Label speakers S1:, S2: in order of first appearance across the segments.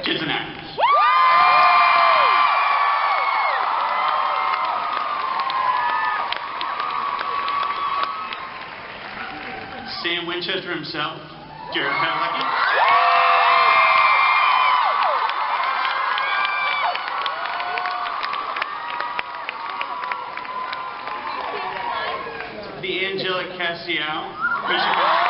S1: Jenson Ackles. Sam Winchester himself, Padalecki. The angelic Castiel, Misha Collins.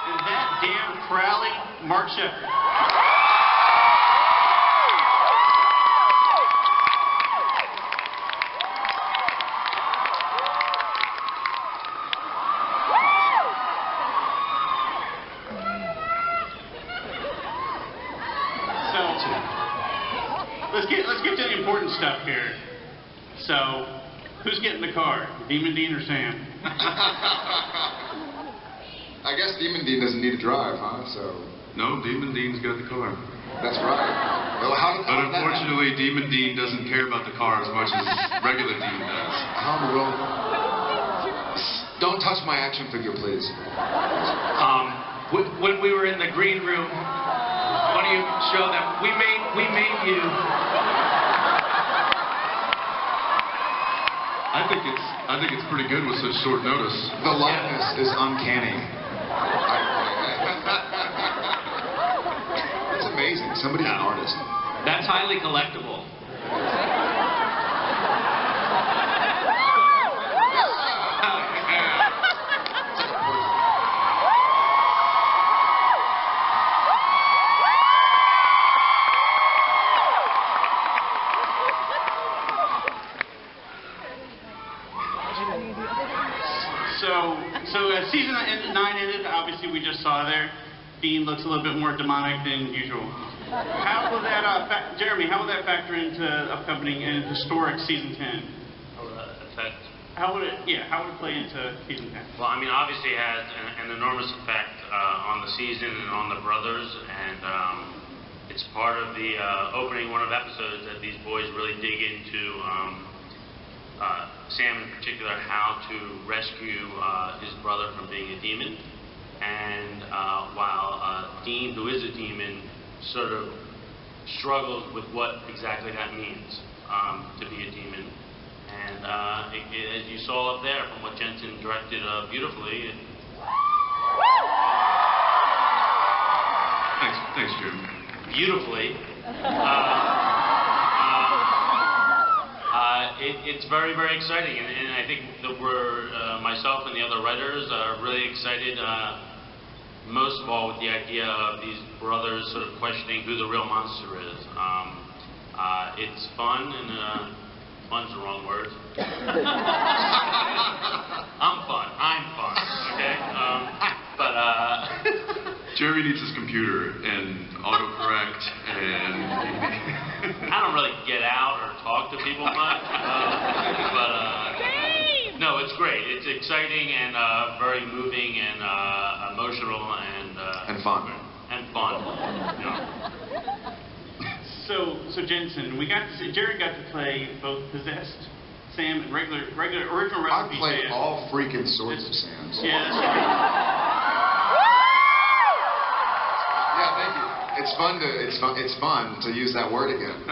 S1: And that damn Crowley, Mark Sheppard. Let's get to the important stuff here. So, who's getting the car? Demon Dean or Sam?
S2: I guess Demon Dean doesn't need to drive, huh? So.
S3: No, Demon Dean's got the car.
S2: That's right. Well,
S3: but unfortunately, Demon Dean doesn't care about the car as much as regular Dean does.
S2: Don't touch my action figure, please.
S4: When we were in the green room, why don't you show them? We made you.
S3: I think it's pretty good with such short notice.
S2: The likeness is uncanny. It's amazing. Somebody's an artist.
S4: That's highly collectible.
S1: So season 9 ended, obviously we just saw there. Dean looks a little bit more demonic than usual. How will that, Jeremy, how will that factor into upcoming and historic season 10?
S5: How will that affect?
S1: How would it play into season 10?
S5: Well, I mean, obviously it has an enormous effect on the season and on the brothers, and it's part of the opening one of episodes that these boys really dig into. Sam in particular, how to rescue his brother from being a demon, and while Dean, who is a demon, sort of struggles with what exactly that means to be a demon. And as you saw up there from what Jenson directed beautifully.
S3: Thanks, Jim.
S5: Beautifully. It's very, very exciting, and I think that we're, myself and the other writers are really excited, most of all with the idea of these brothers sort of questioning who the real monster is. It's fun, and fun's the wrong word. I'm fun, okay?
S3: Jeremy needs his computer and autocorrect, and
S5: I don't really get out or talk to people much, no, it's great. It's exciting and very moving and emotional and
S2: fun.
S5: And fun.
S1: So Jenson, Jerry got to play both possessed Sam and regular original recipe.
S2: I've played
S1: Sam.
S2: all freaking sorts of Sams.
S1: Yeah, that's right.
S2: It's fun to use that word again.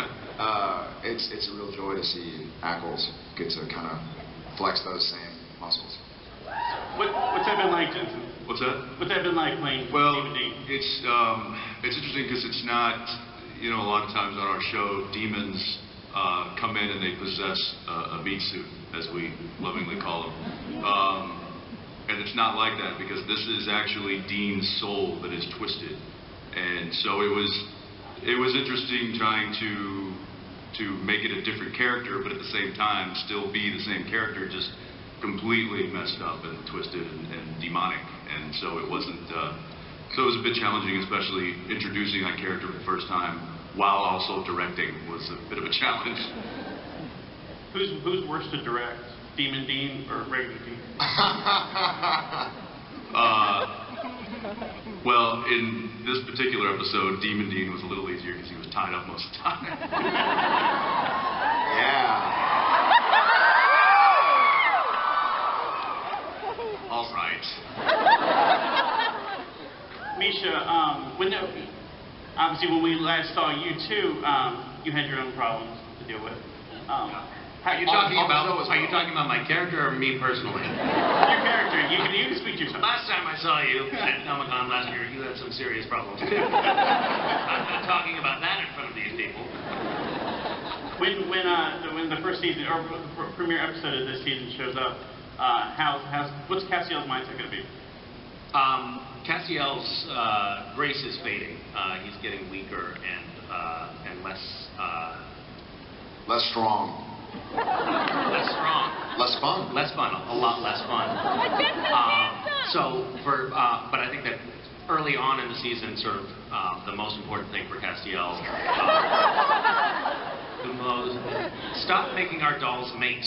S2: It's a real joy to see Ackles get to kind of flex those same muscles.
S1: What's that been like, Jenson?
S3: What's that?
S1: What's that been like playing?
S3: Well,
S1: Demon?
S3: it's interesting because it's not, a lot of times on our show, demons come in and they possess a meat suit, as we lovingly call them. And it's not like that because this is actually Dean's soul that is twisted. And so it was interesting trying to make it a different character, but at the same time still be the same character, just completely messed up and twisted and demonic. And so it wasn't. So it was a bit challenging, especially introducing that character for the first time while also directing was a bit of a challenge.
S1: Who's worse to direct, Demon Dean or regular Dean?
S3: Well, in this particular episode, Demon Dean was a little easier because he was tied up most of the time.
S2: Yeah.
S3: All right.
S1: Misha, obviously when we last saw you two, you had your own problems to deal with.
S4: Are you talking about my character or me personally?
S1: Your character. You can speak to yourself.
S4: Last time I saw you at Comic-Con last year, you had some serious problems. I'm not talking about that in front of these people.
S1: When the first season or the premiere episode of this season shows up, what's Castiel's mindset going to be?
S4: Castiel's grace is fading. He's getting weaker and less
S2: strong.
S4: Less strong.
S2: Less fun.
S4: Less fun. A lot less fun. But I think that early on in the season, sort of the most important thing for Castiel, stop making our dolls mate.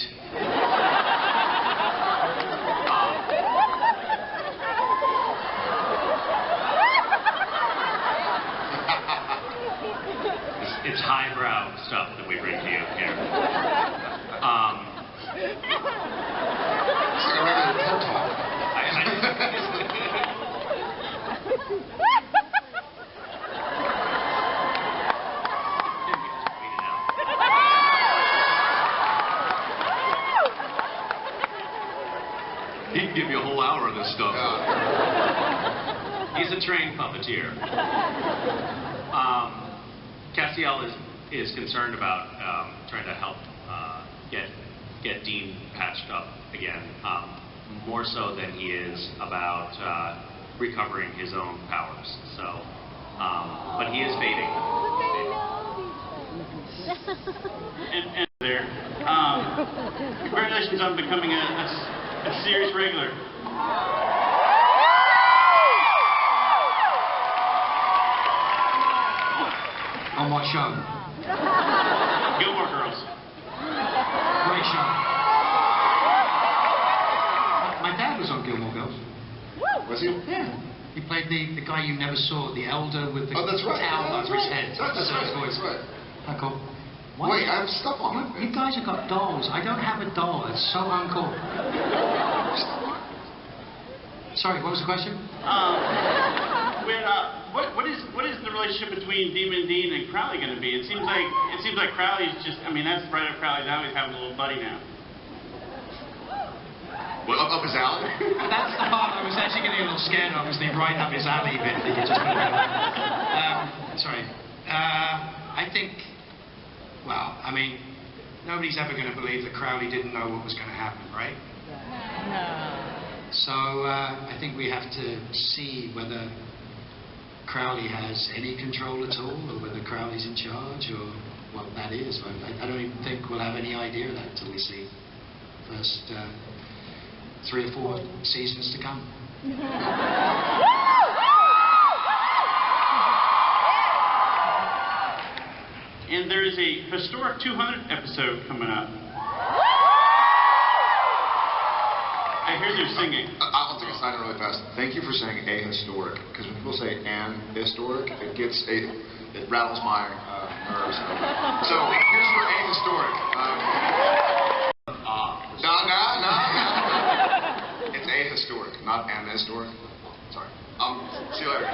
S4: It's highbrow stuff that we bring to you here.
S2: It's like a regular TED Talk.
S3: He can give you a whole hour of this stuff.
S4: He's a trained puppeteer. Castiel is concerned about trying to help get Dean patched up again, more so than he is about recovering his own powers. So, but he is fading.
S1: And there, congratulations on becoming a series regular.
S6: On what show?
S1: Gilmore Girls.
S6: Great show. My dad was on Gilmore Girls.
S2: Was he?
S6: Yeah. He played the guy you never saw, the elder with the
S2: that's right.
S6: towel
S2: That's
S6: over his
S2: right.
S6: head.
S2: That's right.
S6: Voice.
S2: That's right.
S6: How cool.
S2: Wait, I have stuff on my
S6: You guys have got dolls. I don't have a doll. It's so uncool. Sorry, what was the question?
S1: What is the relationship between Demon Dean and Crowley going to be? It seems like Crowley's just. I mean, that's right up Crowley's alley. He's having a little buddy now.
S2: What, up his alley?
S6: That's the part I was actually getting a little scared of, was the right up his alley bit that you just put in. Sorry. I think, well, I mean, nobody's ever going to believe that Crowley didn't know what was going to happen, right? No. So I think we have to see whether Crowley has any control at all, or whether Crowley's in charge, or what that is. I don't even think we'll have any idea of that until we see first 3 or 4 seasons to come.
S1: And there is a historic 200th episode coming up. I hear you're singing.
S2: I'll take a side note really fast. Thank you for saying ahistoric, because when people say an historic, it rattles my nerves. So here's for ahistoric. No. It's ahistoric, not ahistoric. Sorry. See you later.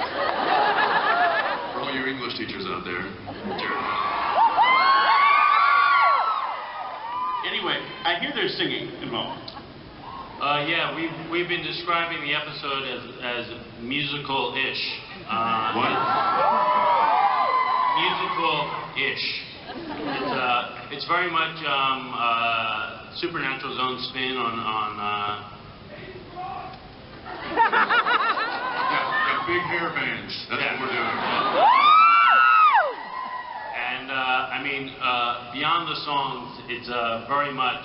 S3: For all your English teachers out there, Jeremy.
S1: Anyway, I hear there's singing involved.
S5: Yeah, we've been describing the episode as musical-ish.
S3: What?
S5: Musical-ish. It's very much Supernatural's own spin on
S3: Yeah, big hair bands. That's what we're doing.
S5: And I mean, beyond the songs, it's very much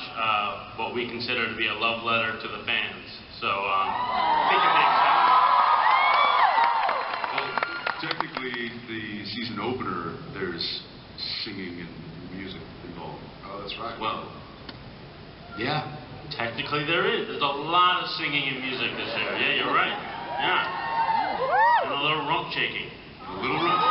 S5: what we consider to be a love letter to the fans. So, I think it makes sense.
S3: Well, technically, the season opener, there's singing and music involved.
S2: Oh, that's right.
S3: Well,
S6: Yeah.
S5: Technically, there is. There's a lot of singing and music this year. Yeah, you're right. Yeah. And a little rump shaking.
S3: a little rump.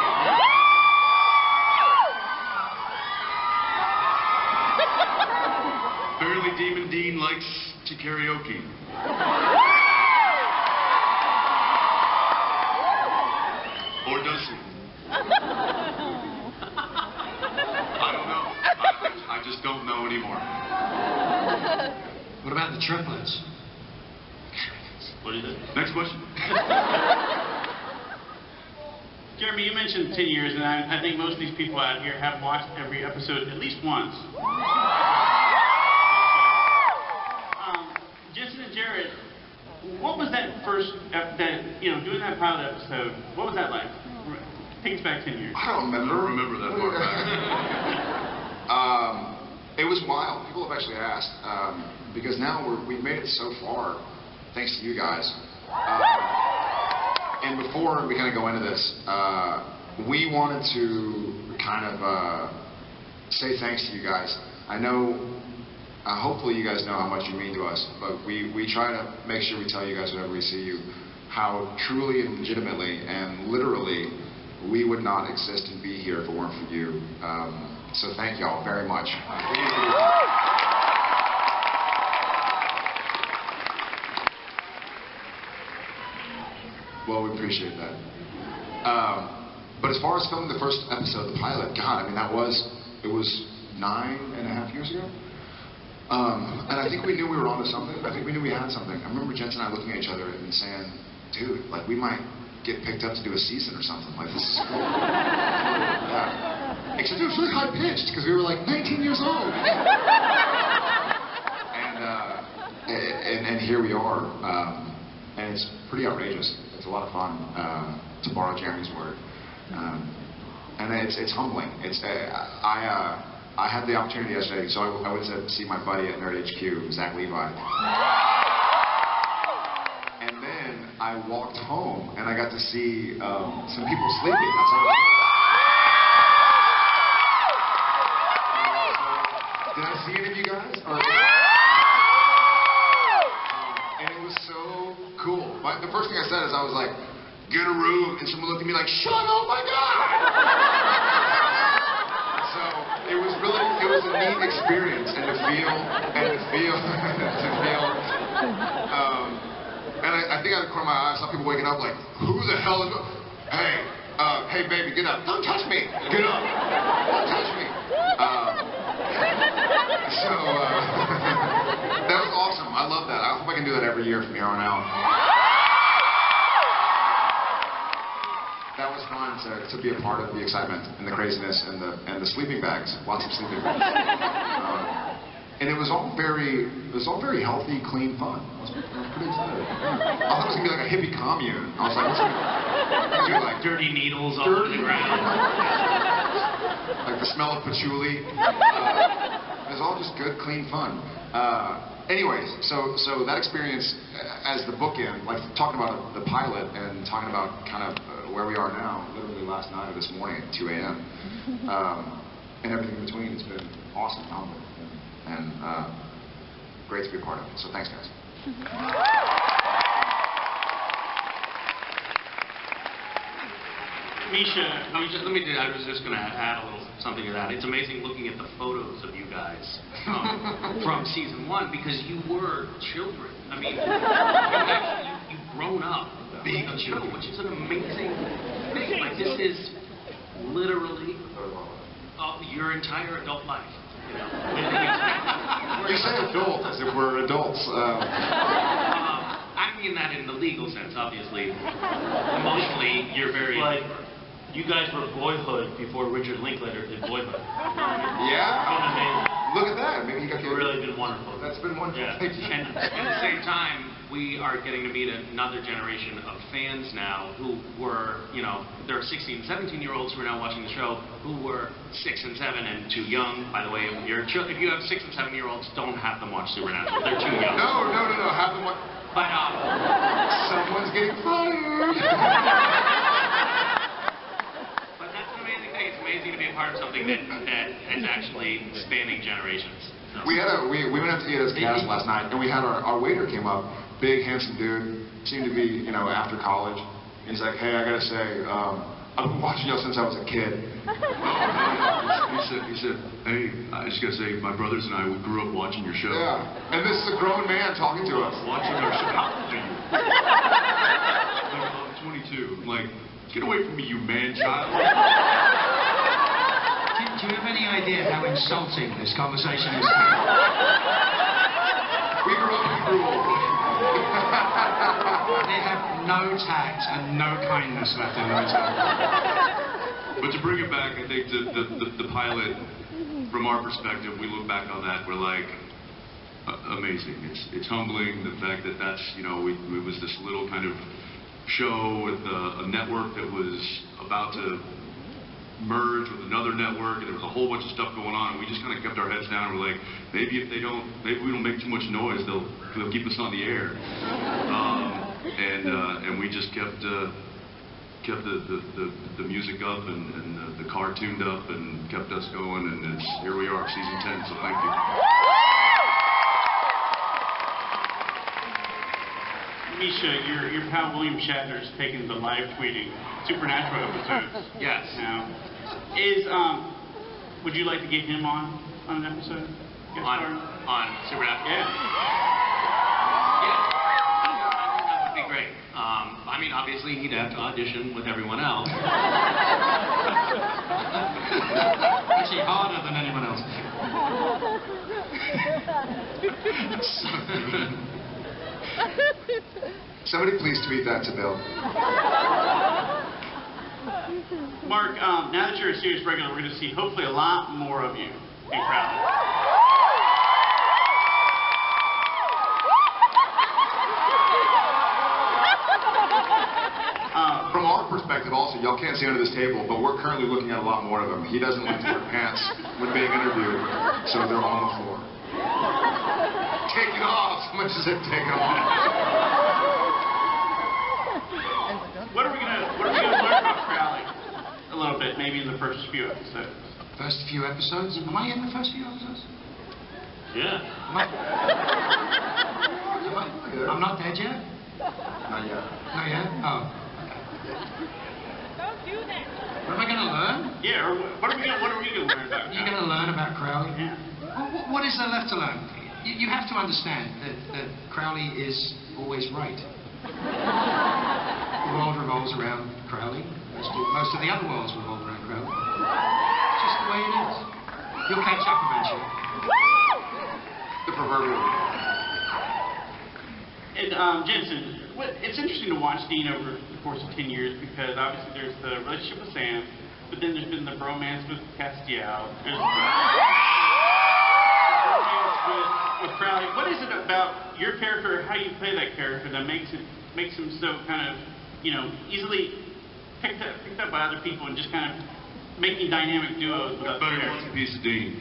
S3: Apparently Demon Dean likes to karaoke. I don't know. I just don't know anymore.
S6: What about the triplets?
S5: What do you think?
S3: Next question.
S1: Jeremy, you mentioned 10 years, and I think most of these people out here have watched every episode at least once. Jenson and Jared, what was that first, doing that pilot episode, what was that like? Take us back 10 years.
S2: I don't remember.
S3: I don't remember that far back.
S2: It was wild. People have actually asked, because now we've made it so far, thanks to you guys. And before we kind of go into this, we wanted to kind of say thanks to you guys. I know, hopefully you guys know how much you mean to us, but we try to make sure we tell you guys whenever we see you how truly and legitimately and literally we would not exist and be here if it weren't for you. So thank y'all very much. Well, we appreciate that. But as far as filming the first episode, the pilot, God, I mean, it was 9.5 years ago. And I think we knew we were onto something. I think we knew we had something. I remember Jenson and I looking at each other and saying, dude, like, we might get picked up to do a season or something. Like, this is cool. Yeah. Except it was really high-pitched because we were like 19 years old. And here we are. And it's pretty outrageous. It's a lot of fun, to borrow Jeremy's word. And it's humbling. I had the opportunity yesterday, so I went to see my buddy at Nerd HQ, Zach Levi. And then I walked home, and I got to see some people sleeping outside the door. Did I see any of you guys? And it was so cool. The first thing I said is I was like, get a room, and someone looked at me like, shut up, my God! So it was a neat experience, and to feel, and I think out of the corner of my eye, I saw people waking up like, who the hell is, hey baby, get up, don't touch me, get up, don't touch me. That was awesome, I love that. I hope I can do that every year from here on out. That was fun to be a part of the excitement and the craziness and the sleeping bags, lots of sleeping bags. And it was all very healthy, clean fun. I was pretty excited. I thought it was gonna be like a hippie commune. I was like, what's gonna do like
S4: Dirty needles all over the ground.
S2: Like the smell of patchouli. It was all just good, clean fun. Anyways, so that experience as the bookend, like talking about the pilot and talking about kind of where we are now, literally last night or this morning at 2 a.m. And everything in between, it's been awesome, humbling, and great to be a part of it. So thanks, guys.
S1: Misha,
S4: I was just going to add a little something to that. It's amazing looking at the photos of you guys from season 1 because you were children. I mean, you've grown up being a child, which is an amazing thing. Like, this is literally your entire adult life. You know?
S2: You say adult as if we're adults.
S4: I mean that in the legal sense, obviously. Emotionally, you're very...
S5: Like, you guys were Boyhood before Richard Linklater did Boyhood.
S2: Yeah? Look at that. Maybe you got
S5: It's really been wonderful.
S2: That's been wonderful.
S5: Yeah.
S2: Thank you.
S4: And at the same time, we are getting to meet another generation of fans now who were, there are 16 and 17-year-olds who are now watching the show who were 6 and 7 and too young. By the way, if you have 6 and 7-year-olds, don't have them watch Supernatural. They're too young.
S2: No. Have them watch.
S4: But,
S2: someone's getting fired.
S4: But that's an amazing thing. It's amazing to be a part of something that is actually spanning generations. So.
S2: We went out to eat as a cast last night, and we had our waiter came up, big handsome dude, seemed to be after college. And he's like, hey, I gotta say, I've been watching y'all since I was a kid.
S3: He said, hey, I just gotta say, my brothers and I, we grew up watching your show.
S2: Yeah, and this is a grown man talking to us.
S3: Watching our show. How old are you? I'm 22. I'm like, get away from me, you man-child.
S6: idea how insulting this conversation is?
S2: We grew up in rule.
S6: They have no tact and no kindness left in them at all.
S3: But to bring it back, I think the pilot, from our perspective, we look back on that, we're like, amazing. It's humbling, the fact that that's, you know, it was this little kind of show with a network that was about to merge with another network, and there was a whole bunch of stuff going on, and we just kind of kept our heads down, and we're like, maybe if maybe we don't make too much noise, they'll keep us on the air. And we just kept the music up and the car tuned up and kept us going, and here we are, season 10, so thank you.
S1: Misha, your pal William Shatner's taken the live tweeting Supernatural episodes.
S4: Yes.
S1: Now, would you like to get him on an episode?
S4: On Supernatural?
S1: Yeah.
S4: Yeah. I think that would be great. I mean, obviously, he'd have to audition with everyone else.
S6: Actually, harder than anyone else.
S2: Somebody please tweet that to Bill.
S1: Mark, now that you're a series regular, we're going to see hopefully a lot more of you in Crowley.
S2: From our perspective also, y'all can't see under this table, but we're currently looking at a lot more of him. He doesn't like to wear pants when being interviewed, so they're on the floor. Take it off! Someone just said take it off.
S1: What are we gonna learn about Crowley? A little bit, maybe in the first few episodes.
S6: First few episodes? Am I in the first few episodes?
S5: Yeah.
S6: I'm not dead yet?
S2: Not yet.
S6: Not yet? Oh.
S7: Don't do that.
S6: What am I going to learn?
S1: Yeah, or what are we gonna learn about?
S6: You're going to learn about Crowley?
S1: Yeah.
S6: What is there left to learn? You have to understand that Crowley is always right. The world revolves around Crowley. Most of the other worlds revolve around Crowley. It's just the way it is. You'll catch up eventually.
S2: The proverbial.
S1: And Jenson, it's interesting to watch Dean over the course of 10 years because obviously there's the relationship with Sam, but then there's been the bromance with Castiel. There's the bromance with Crowley. What is it about your character, how you play that character, that makes him so kind of, you know, easily picked up by other people and just kind of making dynamic duos with other
S3: Everybody
S1: characters?
S3: wants a piece of Dean.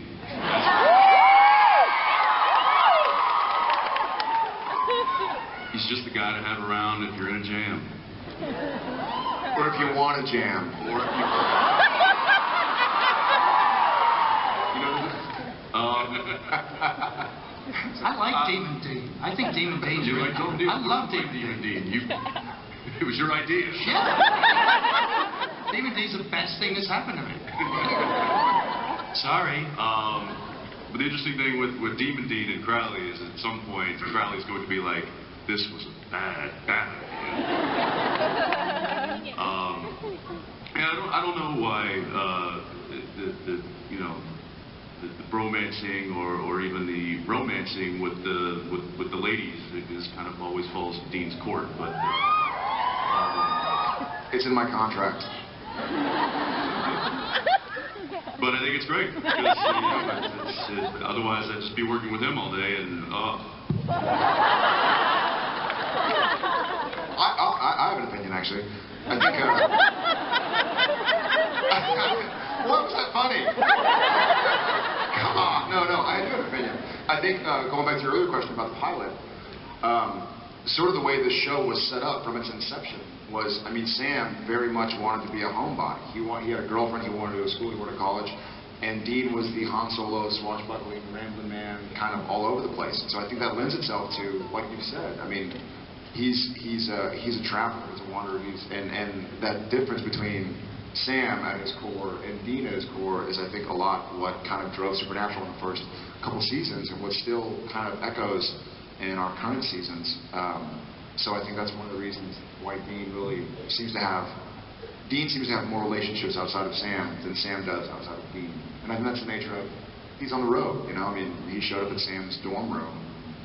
S3: He's just the guy to have around if you're in a jam.
S2: Or if you want a jam.
S3: Or if you... You know,
S6: I like Demon Dean. I think Demon Dean's
S3: you
S6: really
S3: like
S6: cool.
S3: Demon Dean?
S6: I love Demon Dean.
S3: It was your idea.
S6: Yeah. Demon Dean's the best thing that's happened to me. Sorry.
S3: But the interesting thing with Demon Dean and Crowley is at some point Crowley's going to be like, this was a bad idea. I don't know why the bromancing or even the romancing with the ladies is kind of always falls to Dean's court, but
S2: It's in my contract.
S3: But I think it's great because otherwise I'd just be working with him all day and
S2: I have an opinion, actually. I think, what was that funny? Come on. No, I do have an opinion. I think, going back to your earlier question about the pilot, sort of the way the show was set up from its inception was, I mean, Sam very much wanted to be a homebody. He had a girlfriend, he wanted to go to school, he wanted to college, and Dean was the Han Solo, swashbuckling, rambling man, kind of all over the place. So I think that lends itself to, like you said, I mean, he's a traveler, he's a wanderer, and that difference between Sam at his core and Dean at his core is, I think, a lot what kind of drove Supernatural in the first couple seasons and what still kind of echoes in our current seasons. So I think that's one of the reasons why Dean really seems to have Dean seems to have more relationships outside of Sam than Sam does outside of Dean. And I think that's the nature of, he's on the road, you know, I mean, he showed up at Sam's dorm room.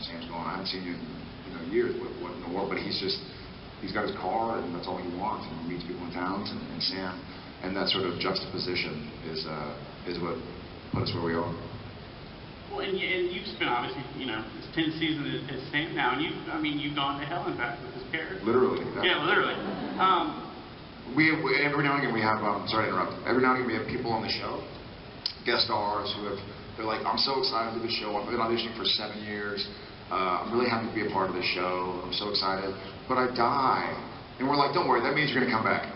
S2: Sam's going, I haven't seen you in years, what in the world? But he's got his car, and that's all he wants, and he meets people in towns, and Sam, and that sort of juxtaposition is what put us where we are.
S1: Well, and you've spent, obviously, you know, it's 10th season as Sam now, and you've gone to hell and back with this character.
S2: Literally.
S1: Yeah, literally.
S2: We every now and again we have, sorry to interrupt, every now and again we have people on the show, guest stars, they're like, I'm so excited to do the show, I've been auditioning for 7 years, I'm really happy to be a part of this show, I'm so excited, but I die. And we're like, don't worry, that means you're going to come back.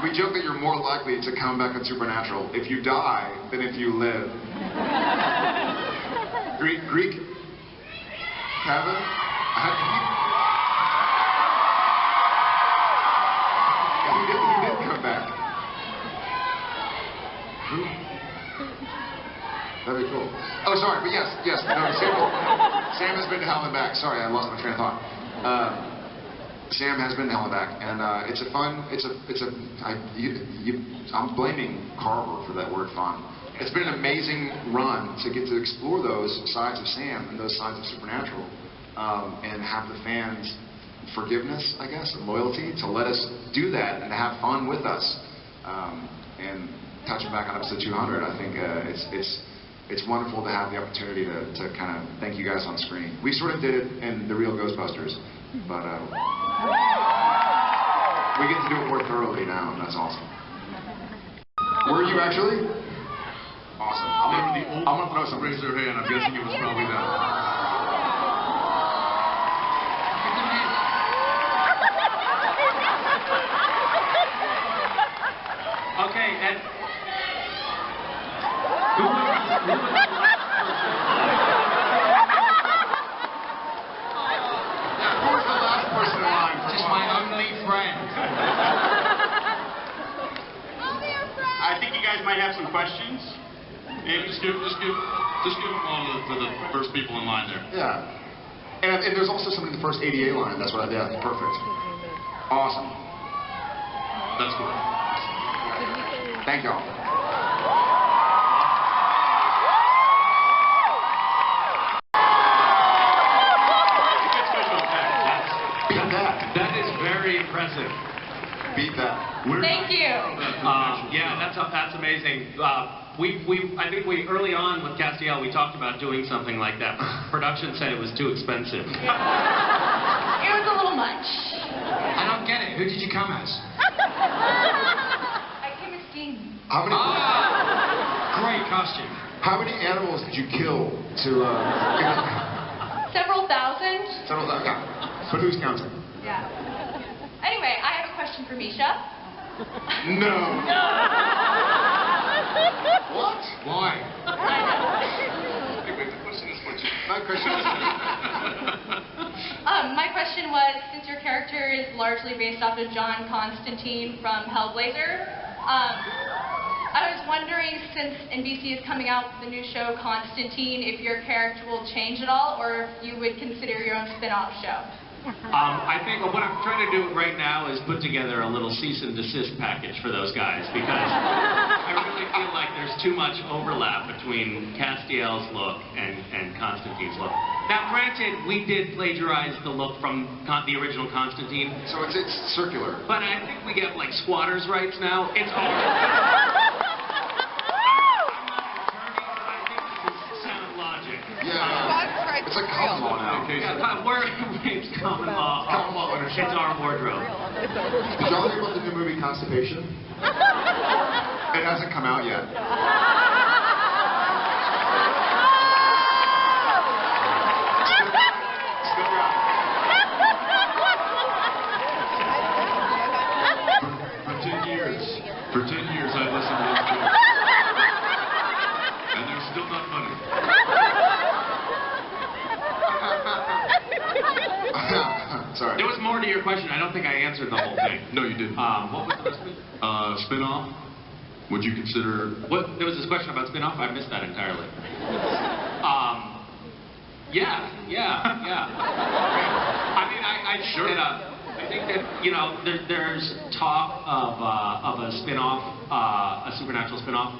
S2: We joke that you're more likely to come back on Supernatural if you die than if you live. Greek? Kevin? He did come back. Who? That'd be cool. Oh, sorry, but yes. No, Sam has been to hell and back. Sorry, I lost my train of thought. Sam has been to hell and back, and I'm blaming Carver for that word fun. It's been an amazing run to get to explore those sides of Sam and those sides of Supernatural, and have the fans' forgiveness, I guess, and loyalty to let us do that and to have fun with us. And touching back on episode 200, I think it's wonderful to have the opportunity to kind of thank you guys on screen. We sort of did it in the real Ghostbusters, but we get to do it more thoroughly now, and that's awesome. Were you actually? Awesome. I'm gonna throw some.
S3: Raise their hand. I'm guessing it was probably them.
S4: Okay, and who was the last
S2: Who was the last person in line?
S6: Just my only friend.
S1: I think you guys might have some questions. Maybe.
S3: Just give them all to the first people in line there.
S2: Yeah. And there's also somebody in the first ADA line. That's what I did. Perfect. Awesome.
S3: That's cool.
S2: Thank y'all.
S1: Good special effects.
S2: Beat that.
S4: That is very impressive.
S2: Beat that.
S7: Thank you.
S4: Yeah, that's amazing. I think early on with Castiel, we talked about doing something like that. Production said it was too expensive.
S7: It was a little much.
S6: I don't get it. Who did you come as?
S7: I came as Dean.
S2: How many?
S6: Great costume.
S2: How many animals did you kill to?
S7: Several thousand.
S2: Settle that. Yeah. But who's counting?
S7: Yeah. Anyway, I have a question for Misha.
S2: No. What?
S6: Why?
S7: I know.
S3: Wait, the question is what you...
S2: My question is.
S7: My question was, since your character is largely based off of John Constantine from Hellblazer, I was wondering, since NBC is coming out with the new show Constantine, if your character will change at all, or if you would consider your own spin-off show.
S4: I think what I'm trying to do right now is put together a little cease and desist package for those guys, because I really feel like there's too much overlap between Castiel's look and Constantine's look. Now, granted, we did plagiarize the look from the original Constantine.
S2: So it's circular.
S4: But I think we get like squatters' rights now. It's all.
S2: Yeah. It's like common law now.
S4: Yeah, it's common law.
S2: Common law ownership.
S4: It's our wardrobe.
S2: Did y'all hear about the new movie Constipation? It hasn't come out yet. Still got it.
S3: For 10 years I listened to this joke. And they're still not funny.
S2: Sorry.
S4: There was more to your question. I don't think I answered the whole thing.
S3: No, you didn't.
S4: What was the rest of it?
S3: Spin-off? Would you consider...
S4: What? There was this question about spin-off? I missed that entirely. Yeah. I mean, I think
S3: Sure.
S4: that, think that, you know, there's talk of a spin-off, a Supernatural spin-off.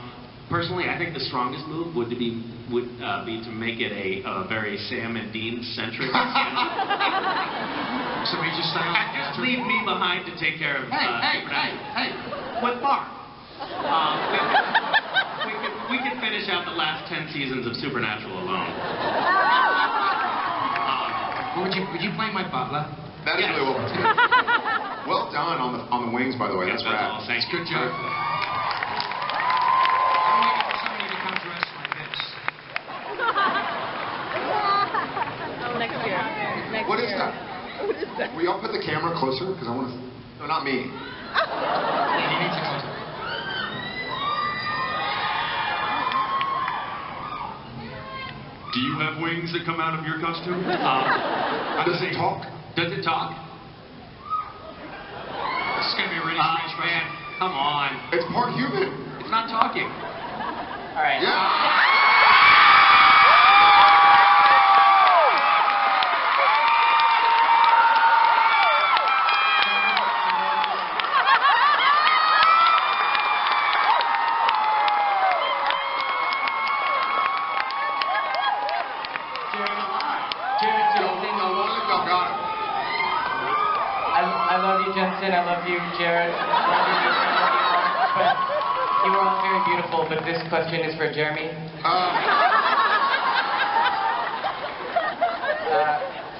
S4: Personally, I think the strongest move would be to make it a very Sam and Dean centric spin-off.
S6: So we just stay on.
S4: And just leave me behind to take care of Supernatural.
S6: Hey!
S4: With Mark. We could finish out the last 10 seasons of Supernatural alone.
S6: Would you play my butler?
S2: That is really well done. Well done on the wings, by the way.
S4: Yeah,
S2: That's
S4: that's
S2: rad.
S4: all. Thanks.
S6: Good job. I'm waiting for somebody to come dressed like this.
S8: Next year.
S2: What is that? Will y'all put the camera closer? Because I want to... No, not me.
S6: He needs to come.
S3: Do you have wings that come out of your costume?
S2: Does it talk?
S4: Does it talk?
S6: This is going to be a really strange
S4: Man, come on.
S2: It's part human.
S4: It's not talking.
S8: All right.
S2: Yeah.
S8: I love you, Jenson. I love you, Jared. I love you, Misha. I love you, Mark. But you were all very beautiful, but this question is for Jeremy.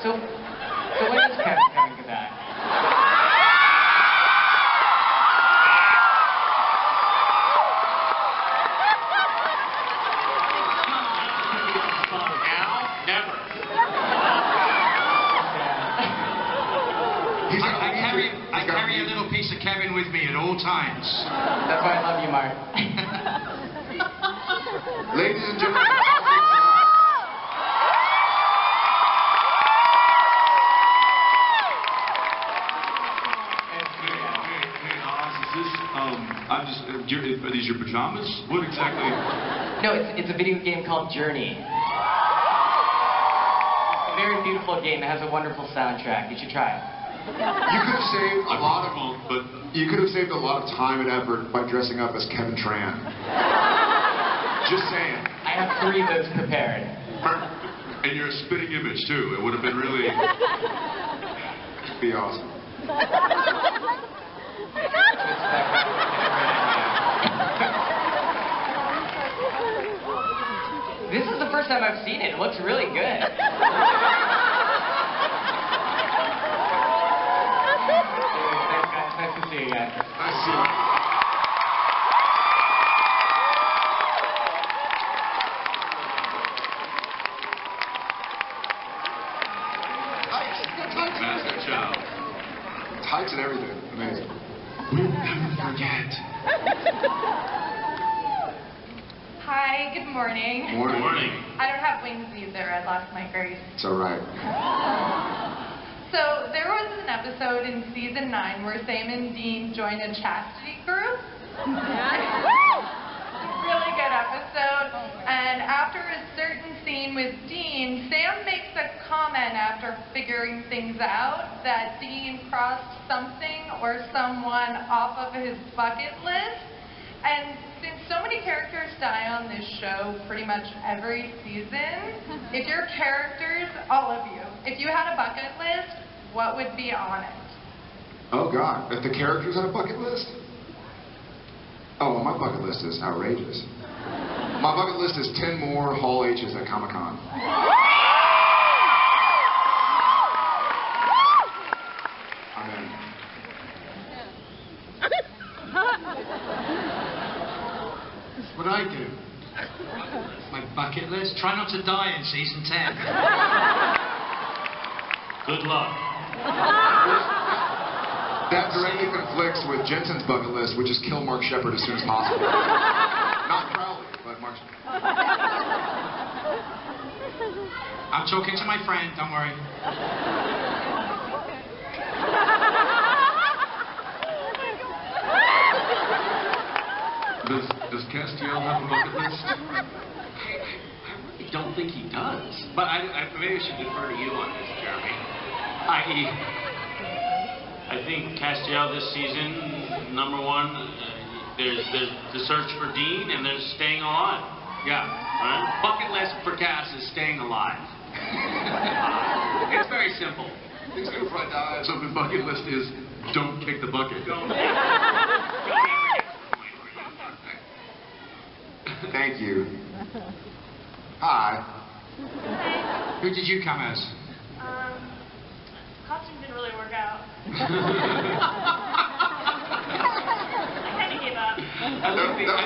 S8: So when is Kevin coming back?
S4: Now? Never.
S6: I carry a little piece of Kevin with me at all times.
S8: That's why I love you, Mark.
S2: Ladies and gentlemen.
S3: Are these your pajamas? What exactly?
S8: No, it's a video game called Journey. A very beautiful game that has a wonderful soundtrack. You should try it.
S2: You could have saved a lot of
S3: but
S2: you could have saved a lot of time and effort by dressing up as Kevin Tran. Just saying.
S8: I have 3 of those prepared.
S3: and you're a spitting image too. It would have been really
S2: Be awesome.
S8: This is the first time I've seen it. It looks really good. Nice to see you guys.
S2: I see.
S3: Osric Chau.
S2: Tights and everything. Amazing.
S3: We'll never forget.
S7: Hi, good morning.
S2: Morning.
S3: Morning.
S7: I don't have wings either. I lost my grace.
S2: It's all right.
S7: So there was an episode in season 9 where Sam and Dean joined a chastity group. Really good episode. And after a certain scene with Dean, Sam makes a comment after figuring things out that Dean crossed something or someone off of his bucket list. And since so many characters die on this show pretty much every season, if your characters, all of you, if you had a bucket list, what would be on it?
S2: Oh God, if the characters had a bucket list? Oh, well, my bucket list is outrageous. My bucket list is 10 more Hall H's at Comic-Con. I'm in.
S6: What I do? My bucket list? Try not to die in season 10.
S5: Good luck.
S2: That directly conflicts with Jenson's bucket list, which is kill Mark Sheppard as soon as possible. Not Crowley, but Mark Sheppard.
S6: I'm talking to my friend, don't worry.
S3: Does Castiel have a bucket list?
S4: I really don't think he does. But maybe I should defer to you on this, Jeremy. I
S5: I think Castiel this season, number one, there's the search for Dean and there's staying alive.
S6: Yeah.
S5: Right?
S6: Bucket list for Cass is staying alive. It's very simple.
S2: He's gonna probably die.
S3: So the bucket list is don't kick the bucket.
S2: Thank you. Hi.
S6: Who did you come as?
S9: Costume didn't really work out. I kind of gave up.
S6: I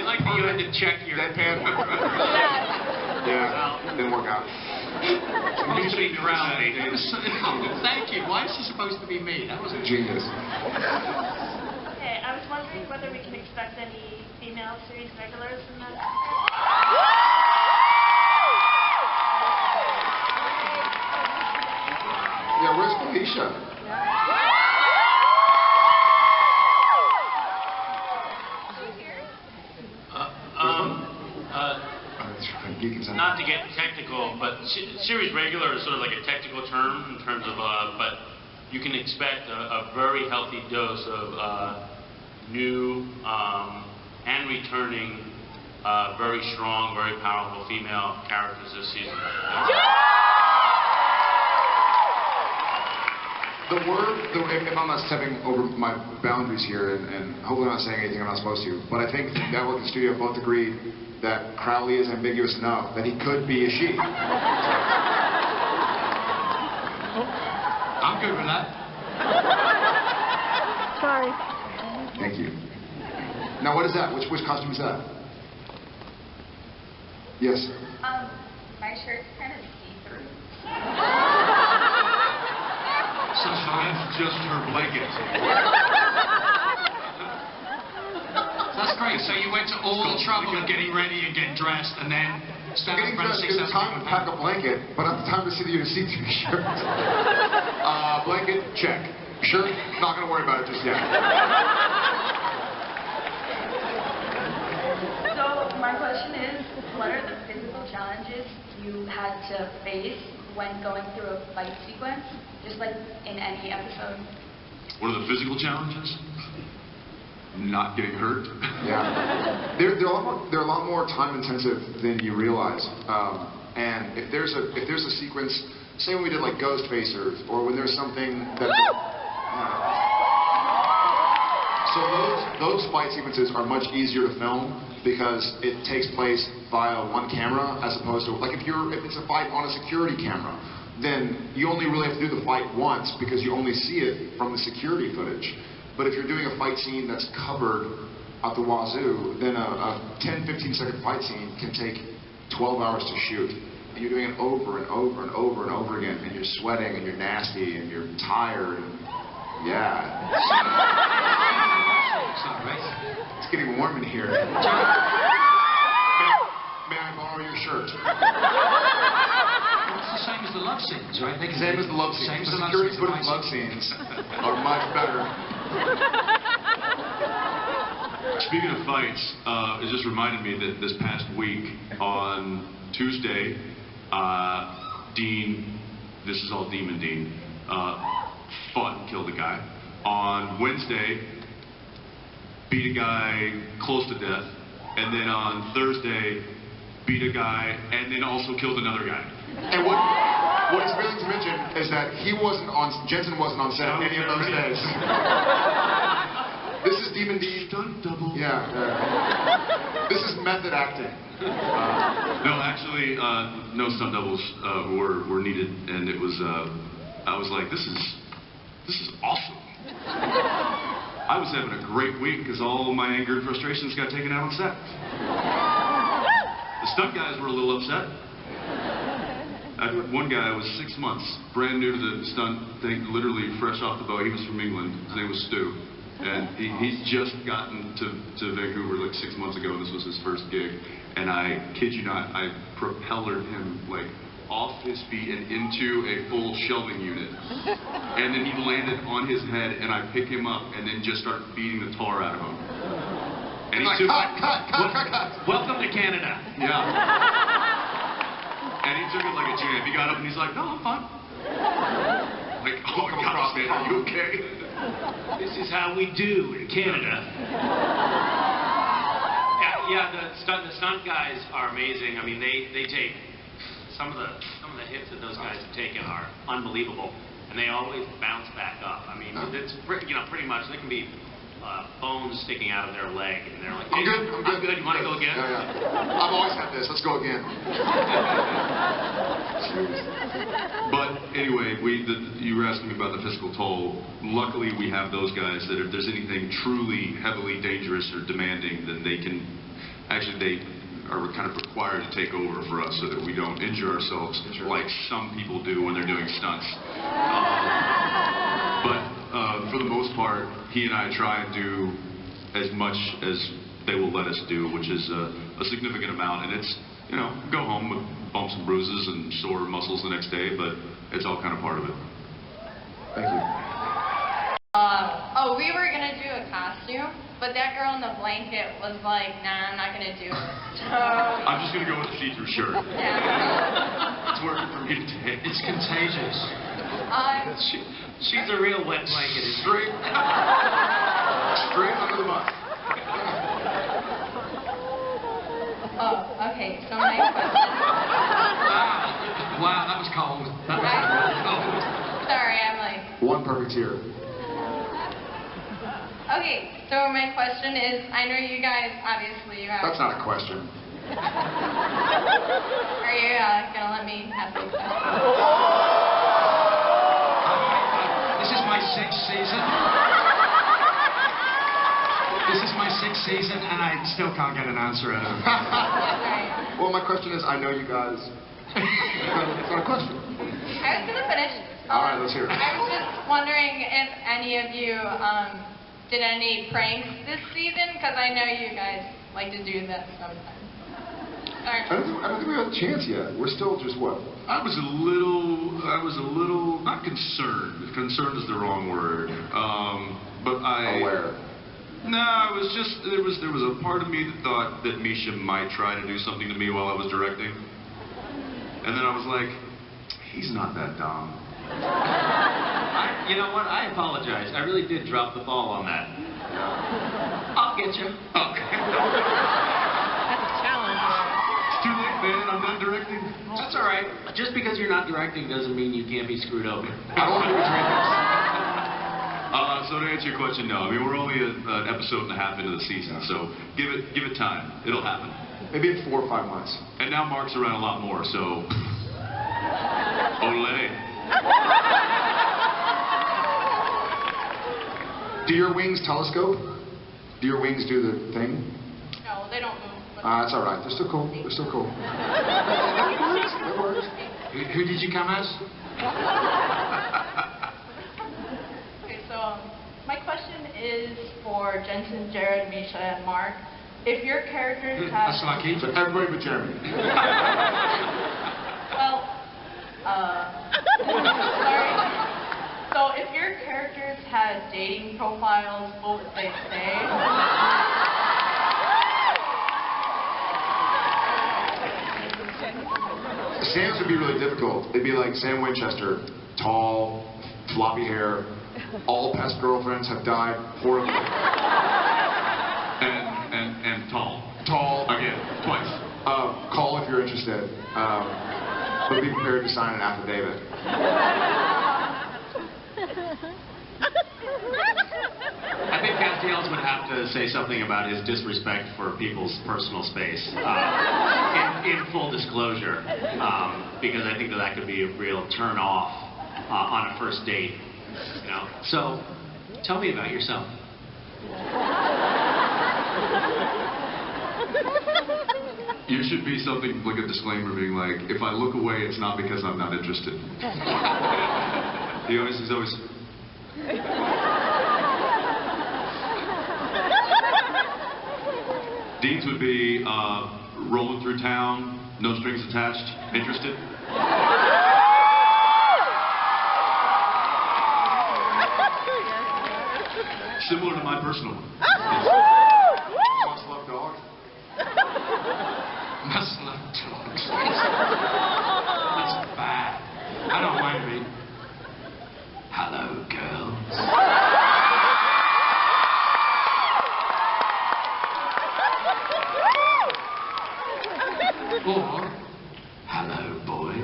S6: like that you had to check your
S2: Deadpan. Yeah, didn't work out.
S6: usually Crowley. Thank you. Why is she supposed to be me? That was a
S2: Genius.
S9: Okay, I was wondering whether we can expect any female series regulars in that.
S2: Yeah, where's Felicia?
S5: Not to get technical, but series regular is sort of like a technical term in terms of, but you can expect a very healthy dose of new and returning, very strong, very powerful female characters this season.
S2: If I'm not stepping over my boundaries here, and hopefully I'm not saying anything I'm not supposed to, but I think the network and studio both agreed that Crowley is ambiguous enough that he could be a she.
S6: I'm good with that.
S10: Sorry.
S2: Thank you. Now what is that? Which costume is that? Yes.
S7: My shirt's kind of see-through.
S3: So that's just her blanket.
S6: That's great. So you went to all the trouble of getting ready and getting dressed and then stand
S2: Getting
S6: in front of
S2: dressed is time to pack a blanket, but not the time to see you see-through shirt. Blanket, check. Shirt, not gonna worry about it just yet.
S11: So my question is, what are the physical challenges you had to face when going through a fight sequence, just like in any episode?
S3: What are the physical challenges? Not getting hurt.
S2: Yeah, they're a lot more time intensive than you realize. And if there's a sequence, say when we did like Ghost Facers, or when there's something that. So those fight sequences are much easier to film because it takes place via one camera as opposed to like if it's a fight on a security camera, then you only really have to do the fight once because you only see it from the security footage. But if you're doing a fight scene that's covered at the wazoo, then a 10-15 second fight scene can take 12 hours to shoot. And you're doing it over and over and over and over again, and you're sweating and you're nasty and you're tired. And yeah. It's getting warm in here. May I borrow your shirt?
S6: It's the same as the love scenes, right?
S2: Same as the love scenes.
S6: Same as
S2: The
S6: the
S2: security
S6: love
S2: footage love scenes are much better.
S3: Speaking of fights, it just reminded me that this past week on Tuesday, Dean, this is all Demon Dean, fought and killed a guy. On Wednesday, beat a guy close to death. And then on Thursday, beat a guy and then also killed another guy.
S2: And what he's failing to mention is that Jenson wasn't on set any of those days. This is Demon Dean.
S3: Stunt double.
S2: Yeah. This is method acting.
S3: No, actually, no stunt doubles were needed, and it was. I was like, this is awesome. I was having a great week because all my anger and frustrations got taken out on set. The stunt guys were a little upset. One guy was 6 months, brand new to the stunt thing, literally fresh off the boat. He was from England. His name was Stu. And he's just gotten to Vancouver like 6 months ago. This was his first gig. And I kid you not, I propellered him like off his feet and into a full shelving unit. And then he landed on his head and I picked him up and then just started beating the tar out of him. And
S2: like, cut.
S6: Welcome to Canada.
S3: Yeah. And he took it like a champ. He got up and he's like, no, I'm fine. Like, oh
S2: come across the
S3: Are you
S2: pond.
S3: okay?
S4: This is how we do in Canada. Yeah, the stunt guys are amazing. I mean, they take some of the hits that those guys have taken are unbelievable, and they always bounce back up. I mean, it's pretty much there can be bones sticking out of their leg, and they're like,
S2: I'm good.
S4: I'm good. You want to go again?
S2: Yeah. I've always had this. Let's go again.
S3: But anyway, you were asking me about the physical toll. Luckily, we have those guys that if there's anything truly heavily dangerous or demanding, then they are kind of required to take over for us so that we don't injure ourselves like some people do when they're doing stunts. But for the most part, he and I try and do as much as they will let us do, which is a significant amount. And it's, go home with bumps and bruises and sore muscles the next day, but it's all kind of part of it.
S2: Thank you.
S7: We were going to do a costume, but that girl in the blanket was like, nah, I'm not going to do it. So,
S3: I'm just going to go with a see-through shirt.
S7: yeah.
S3: It's working for me today.
S6: It's contagious.
S4: She's a real wet blanket.
S2: Straight under the bus.
S7: Okay, so my question...
S6: Wow, that was cold. That was really cold.
S7: Sorry, I'm like...
S2: One perfect tear.
S7: Okay, so my question is, I know you guys, obviously, you have...
S2: That's not a question.
S7: Are you going to let me have the question?
S6: This is my sixth season. This is my sixth season, and I still can't get an answer out of it.
S7: Sorry.
S2: Well, my question is, I know you guys... It's not a question.
S7: I was going to finish.
S2: All right, let's hear it.
S7: I was just wondering if any of you did any pranks this season, because I know you guys like to do that sometimes. Sorry.
S2: I don't think we have a chance yet. We're still just what?
S3: I was a little, not concerned. Concerned is the wrong word. But
S2: Aware.
S3: No, it was just, there was a part of me that thought that Misha might try to do something to me while I was directing. And then I was like, he's not that dumb.
S4: You know what? I apologize. I really did drop the ball on that. I'll get you.
S3: Okay.
S10: That's a challenge.
S3: It's too late, man. I'm done directing.
S4: That's all right. Just because you're not directing doesn't mean you can't be screwed over.
S2: I don't want to do
S3: So to answer your question, no. I mean, we're only an episode and a half into the season, so give it time. It'll happen.
S2: Maybe in 4 or 5 months.
S3: And now Mark's around a lot more, so... Olé.
S2: Do your wings telescope? Do your wings do the thing?
S7: No, they don't move.
S2: That's all right. They're still cool. They're still cool. That works.
S6: Who did you come as?
S7: Okay, so my question is for Jenson, Jared, Misha, and Mark. If your characters have...
S6: That's lucky.
S2: So everybody but Jeremy.
S7: Well, sorry. So if your characters had dating profiles, what would they say?
S2: Sam's would be really difficult. It'd be like Sam Winchester, tall, floppy hair, all past girlfriends have died horribly.
S3: And tall.
S2: Tall.
S3: Again, twice.
S2: Call if you're interested. But be prepared to sign an affidavit.
S4: I think Castiel would have to say something about his disrespect for people's personal space in full disclosure, because I think that could be a real turn off on a first date. So, tell me about yourself.
S3: You should be something like a disclaimer being like, if I look away, it's not because I'm not interested. He's always... Dean's would be rolling through town, no strings attached, interested. Similar to my personal one.
S2: Must love dogs.
S6: Must love dogs. That's bad. I don't mind me. Hello. Or, hello, boy.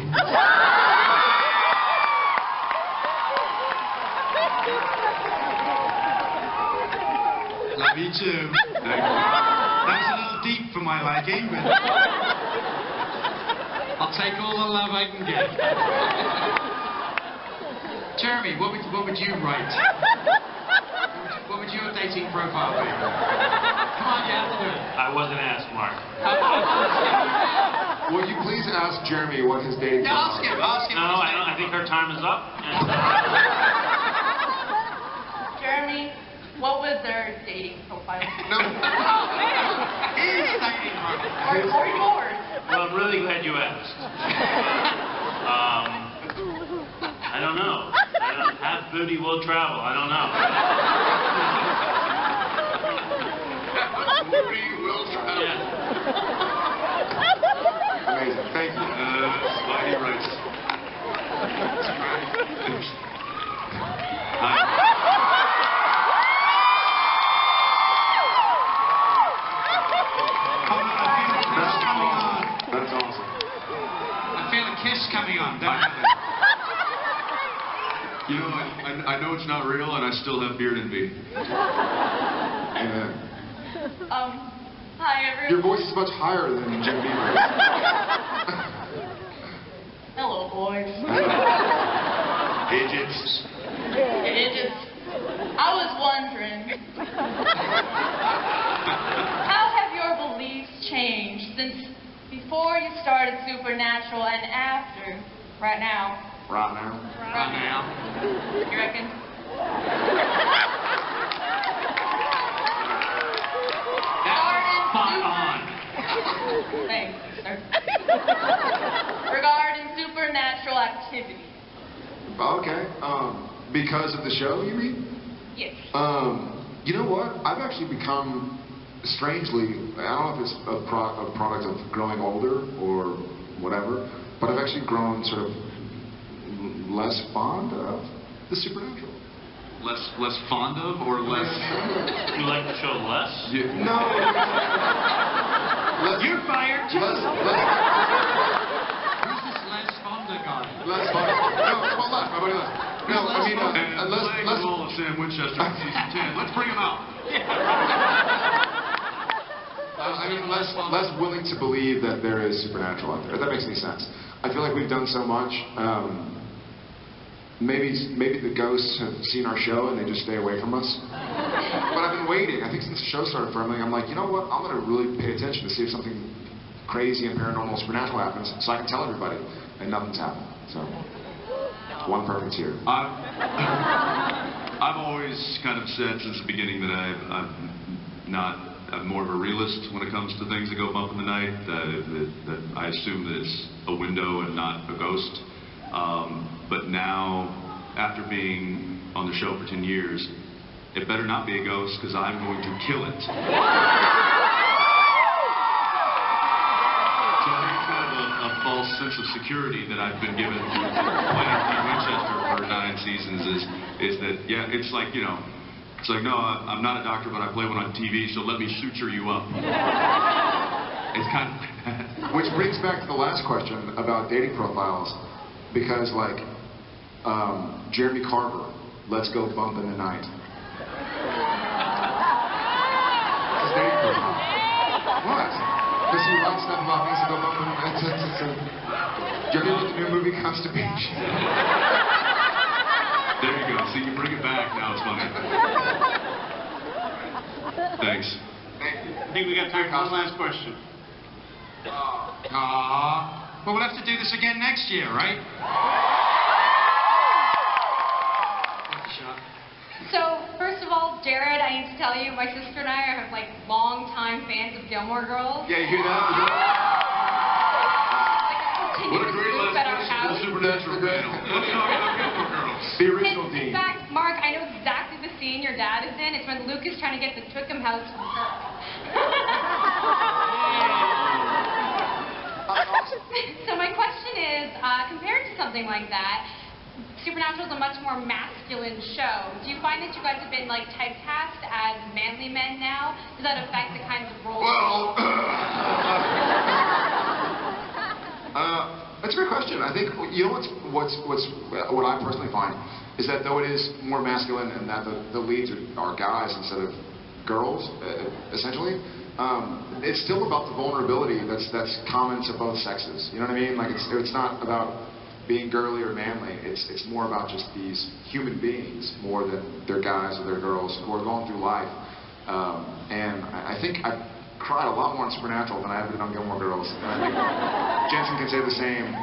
S6: Love you too. That was a little deep for my liking, but I'll take all the love I can get. Jeremy, what would you write? What would your dating profile be? Come on, you have to do it.
S5: I wasn't asked, Mark.
S2: Would you please ask Jeremy what his dating
S6: Yeah,
S2: profile is?
S6: ask him.
S5: No, I think her time is up.
S7: Jeremy, what was their dating profile?
S2: No.
S6: His dating profile.
S7: Or yours?
S5: Well, I'm really glad you asked. I don't know. Half booty will travel. I don't know.
S2: Booty will travel.
S5: Yeah.
S2: Amazing. Thank you.
S3: Spidey writes.
S2: That's awesome.
S6: I feel a kiss coming on, definitely.
S3: You know, I know it's not real, and I still have beard envy.
S2: Amen.
S7: Hi everyone.
S2: Your voice is much higher than Jim Beaver's.
S7: Hello, boys.
S3: Digits.
S7: I was wondering, how have your beliefs changed since before you started Supernatural and after, right now?
S2: Right now.
S6: Right now.
S7: You reckon?
S6: Spot on.
S7: Thanks, sir. Regarding supernatural activity.
S2: Okay. Because of the show, you mean?
S7: Yes.
S2: You know what? I've actually become, strangely, I don't know if it's a product of growing older or whatever, but I've actually grown sort of less fond of the supernatural.
S3: Less fond of or less?
S5: You like the show less?
S2: No.
S6: You're fired.
S2: Less
S6: Who's this Les Fonda guy?
S2: less fond. No, well, less. My buddy less. No, I mean,
S3: And
S2: less.
S3: playing the role of Sam Winchester in season 10. Let's bring him out.
S2: I mean, less willing to believe that there is supernatural out there. If that makes any sense. I feel like we've done so much. Maybe the ghosts have seen our show and they just stay away from us. But I've been waiting. I think since the show started filming, I'm like, you know what? I'm going to really pay attention to see if something crazy and paranormal supernatural happens so I can tell everybody. And nothing's happened. So, one perfect here.
S3: I've always kind of said since the beginning that I'm more of a realist when it comes to things that go bump in the night. That I assume that it's a window and not a ghost. But now, after being on the show for 10 years, it better not be a ghost because I'm going to kill it. So I think it's kind of a false sense of security that I've been given through playing Team Winchester for 9 seasons is that, yeah, it's like, you know, it's like, no, I'm not a doctor, but I play one on TV, so let me suture you up. It's kind of like that.
S2: Which brings back to the last question about dating profiles. Because, like, Jeremy Carver, Let's Go Bump in the Night. His dating profile. What? Because he writes stuff about things that go bump in the night. Do you ever look at the new movie Constantine?
S3: There you go. See, you bring it back. Now it's funny. Thanks.
S1: I think we got time for one last question.
S6: Well, we'll have to do this again next year, right?
S7: So, first of all, Jared, I need to tell you, my sister and I are like long-time fans of Gilmore Girls.
S2: Yeah, you hear that?
S3: What a great last question for the Supernatural panel. Let's talk about Gilmore Girls.
S2: The original
S7: In
S2: Dean.
S7: fact, Mark, I know exactly the scene your dad is in. It's when Luke is trying to get the Twickham house from her. So my question is, compared to something like that, Supernatural is a much more masculine show. Do you find that you guys have been like typecast as manly men now? Does that affect the kinds of roles?
S2: Well, you know what I personally find is that though it is more masculine and that the leads are guys instead of girls, essentially, it's still about the vulnerability that's common to both sexes. You know what I mean? Like it's not about being girly or manly. It's more about just these human beings more than they're guys or they're girls who are going through life. And I think I've cried a lot more on Supernatural than I ever did on Gilmore Girls. And I think Jenson can say the same.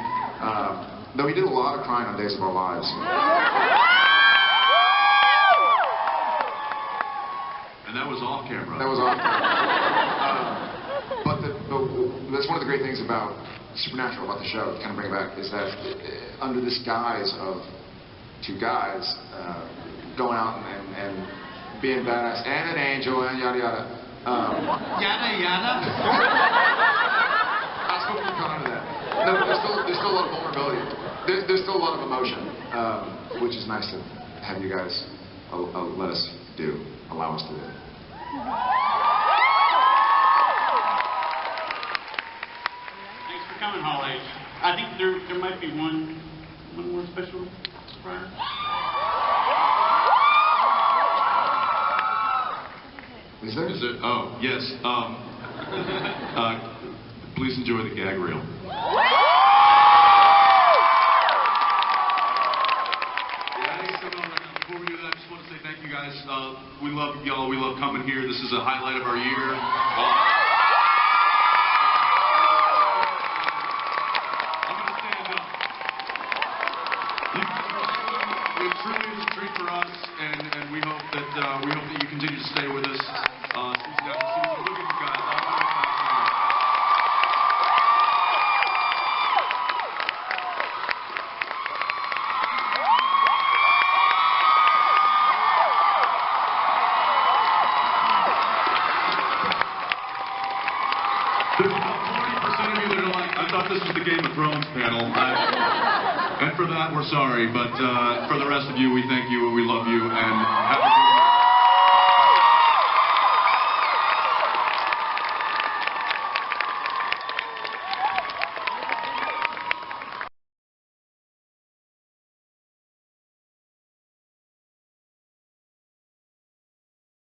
S2: Though he did a lot of crying on Days of Our Lives.
S3: And that was off camera.
S2: That was off camera. But that's one of the great things about Supernatural, about the show, to kind of bring it back, is that under this guise of two guys going out and being badass and an angel and yada yada.
S6: Yada yada?
S2: I was hoping you'd come into that. No, but there's still a lot of vulnerability. There's still a lot of emotion, which is nice to have you guys allow us to do.
S1: Thanks for coming, Hall H. I think there might be one more special surprise.
S2: Is there?
S3: Oh, yes. Please enjoy the gag reel. Before we do that, I just want to say thank you guys. We love y'all. We love coming here. This is a highlight of our year. I'm going to stand up. It truly is a treat for us, and we hope that you continue to stay with us season after season. Look at you guys. There's about 40% of you that are like, I thought this was the Game of Thrones panel. And for that, we're sorry. But for the rest of you, we thank you and we love you. And have a